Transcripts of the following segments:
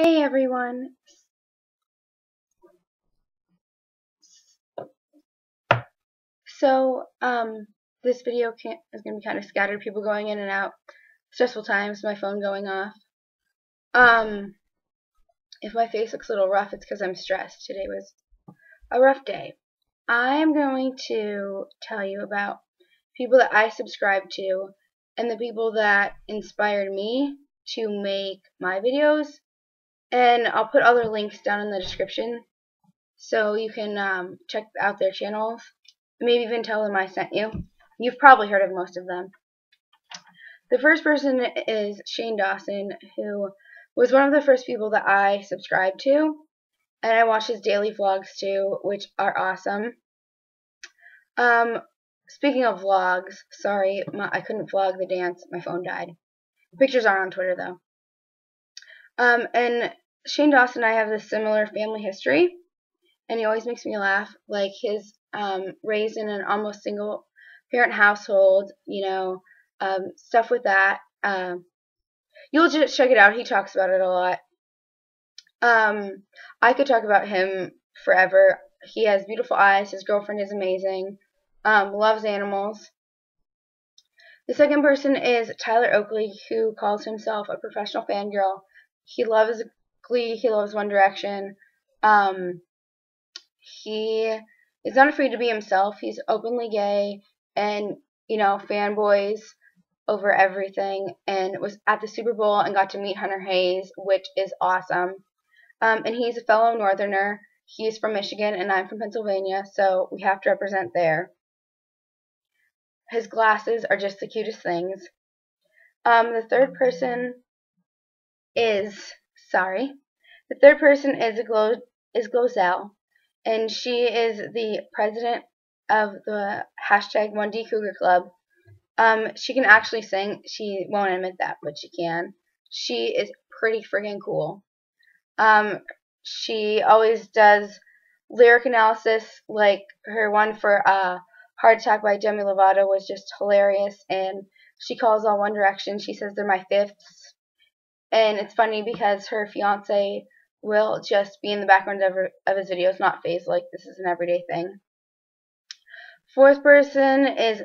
Hey everyone. So, this video is going to be kind of scattered, people going in and out, stressful times, my phone going off. If my face looks a little rough, it's because I'm stressed. Today was a rough day. I'm going to tell you about people that I subscribe to and the people that inspired me to make my videos. And I'll put other links down in the description so you can check out their channels. Maybe even tell them I sent you. You've probably heard of most of them. The first person is Shane Dawson, who was one of the first people that I subscribed to, and I watch his daily vlogs too, which are awesome. Speaking of vlogs, sorry, I couldn't vlog the dance. My phone died. Pictures are on Twitter though. And Shane Dawson and I have this similar family history, and he always makes me laugh. Like his raised in an almost single parent household, stuff with that. You'll just check it out. He talks about it a lot. I could talk about him forever. He has beautiful eyes. His girlfriend is amazing. Loves animals. The second person is Tyler Oakley, who calls himself a professional fangirl. He loves Glee. He loves One Direction. He is not afraid to be himself. He's openly gay and, fanboys over everything, and was at the Super Bowl and got to meet Hunter Hayes, which is awesome. And he's a fellow Northerner. He's from Michigan and I'm from Pennsylvania, so we have to represent there. His glasses are just the cutest things. The third person is Glozell, and she is the president of the hashtag 1D Cougar Club. She can actually sing. She won't admit that, but she can. She is pretty friggin' cool. She always does lyric analysis, like her one for Heart Attack by Demi Lovato was just hilarious, and she calls all One Direction. She says they're my fifths, and it's funny because her fiance will just be in the background of his videos, not phased, like this is an everyday thing. Fourth person is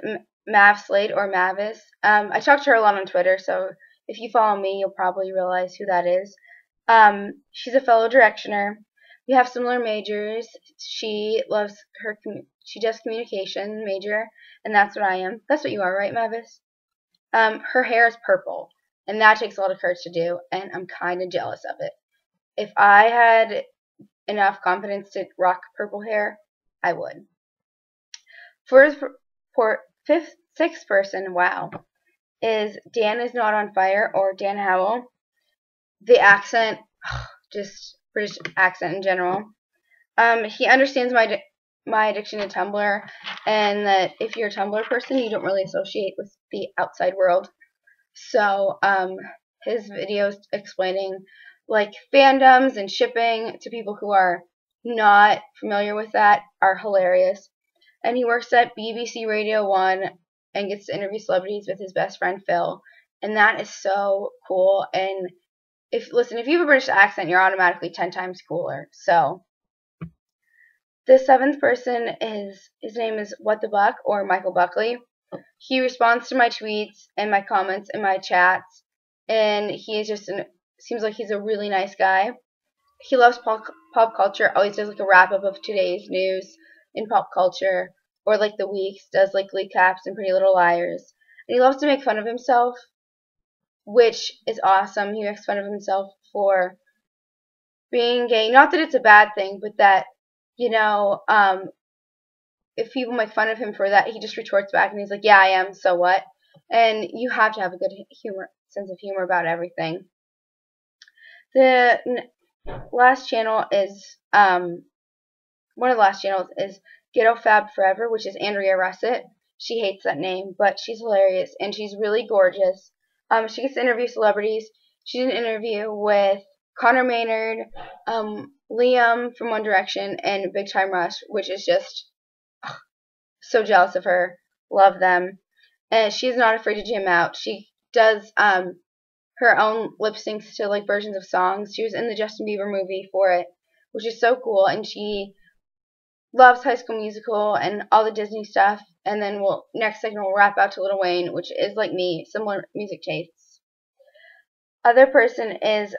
Mav Slade, or Mavis. I talk to her a lot on Twitter, so if you follow me, you'll probably realize who that is. She's a fellow Directioner. We have similar majors. She does communication major, and that's what I am. That's what you are, right, Mavis? Her hair is purple, and that takes a lot of courage to do, and I'm kind of jealous of it. If I had enough confidence to rock purple hair, I would. Sixth person, wow, is Dan Is Not on Fire, or Dan Howell. The accent, just British accent in general. He understands my addiction to Tumblr, and that if you're a Tumblr person, you don't really associate with the outside world. So, his videos explaining like fandoms and shipping to people who are not familiar with that are hilarious. And he works at BBC Radio 1 and gets to interview celebrities with his best friend Phil, and that is so cool. And if you have a British accent, you're automatically 10 times cooler. So the seventh person his name is What the Buck, or Michael Buckley. He responds to my tweets and my comments and my chats, and he is seems like he's a really nice guy. He loves pop culture, always does like a wrap up of today's news in pop culture, or like the weeks, does like Glee caps and Pretty Little Liars. And he loves to make fun of himself, which is awesome. He makes fun of himself for being gay. Not that it's a bad thing, but that, if people make fun of him for that, he just retorts back and he's like, yeah, I am, so what? And you have to have a good sense of humor about everything. The last channel is, one of the last channels is Ghetto Fab Forever, which is Andrea Russet. She hates that name, but she's hilarious, and she's really gorgeous. She gets to interview celebrities. She did an interview with Connor Maynard, Liam from One Direction, and Big Time Rush, which is just so jealous of her. Love them. And she's not afraid to jam out. She does her own lip syncs to like versions of songs. She was in the Justin Bieber movie for it, which is so cool, and she loves High School Musical and all the Disney stuff. And then next segment we'll wrap out to Lil Wayne, which is like me, similar music tastes. Other person is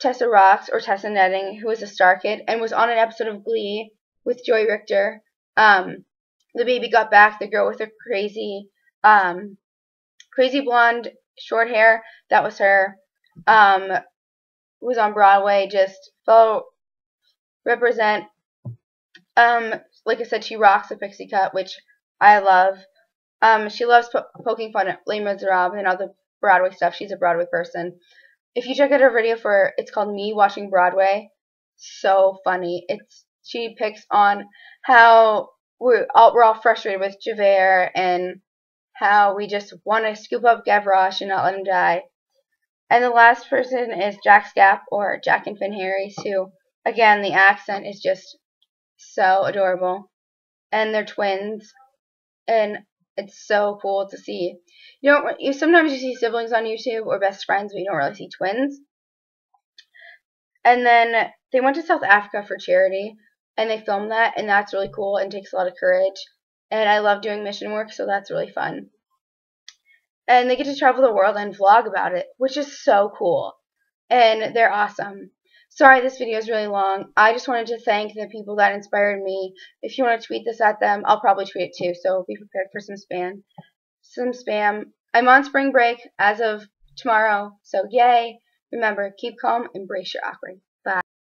Tessa Rocks, or Tessa Netting, who is a star kid and was on an episode of Glee with Joy Richter. The Baby Got Back, the girl with the crazy blonde short hair, that was her. Was on Broadway, just fellow represent. Like I said, she rocks the pixie cut, which I love. She loves poking fun at Les Miserables and other Broadway stuff. She's a Broadway person. If you check out her video it's called Me Watching Broadway, so funny. She picks on how we're all frustrated with Javert and how we just want to scoop up Gavroche and not let him die. And the last person is Jack Scapp, or Jack and Finn Harris, who, again, the accent is just so adorable. And they're twins, and it's so cool to see. Sometimes you see siblings on YouTube or best friends, but you don't really see twins. And then they went to South Africa for charity, and they filmed that, and that's really cool and takes a lot of courage. And I love doing mission work, so that's really fun. And they get to travel the world and vlog about it, which is so cool. And they're awesome. Sorry this video is really long. I just wanted to thank the people that inspired me. If you want to tweet this at them, I'll probably tweet it too, so be prepared for some spam. I'm on spring break as of tomorrow, so yay. Remember, keep calm, embrace your awkward.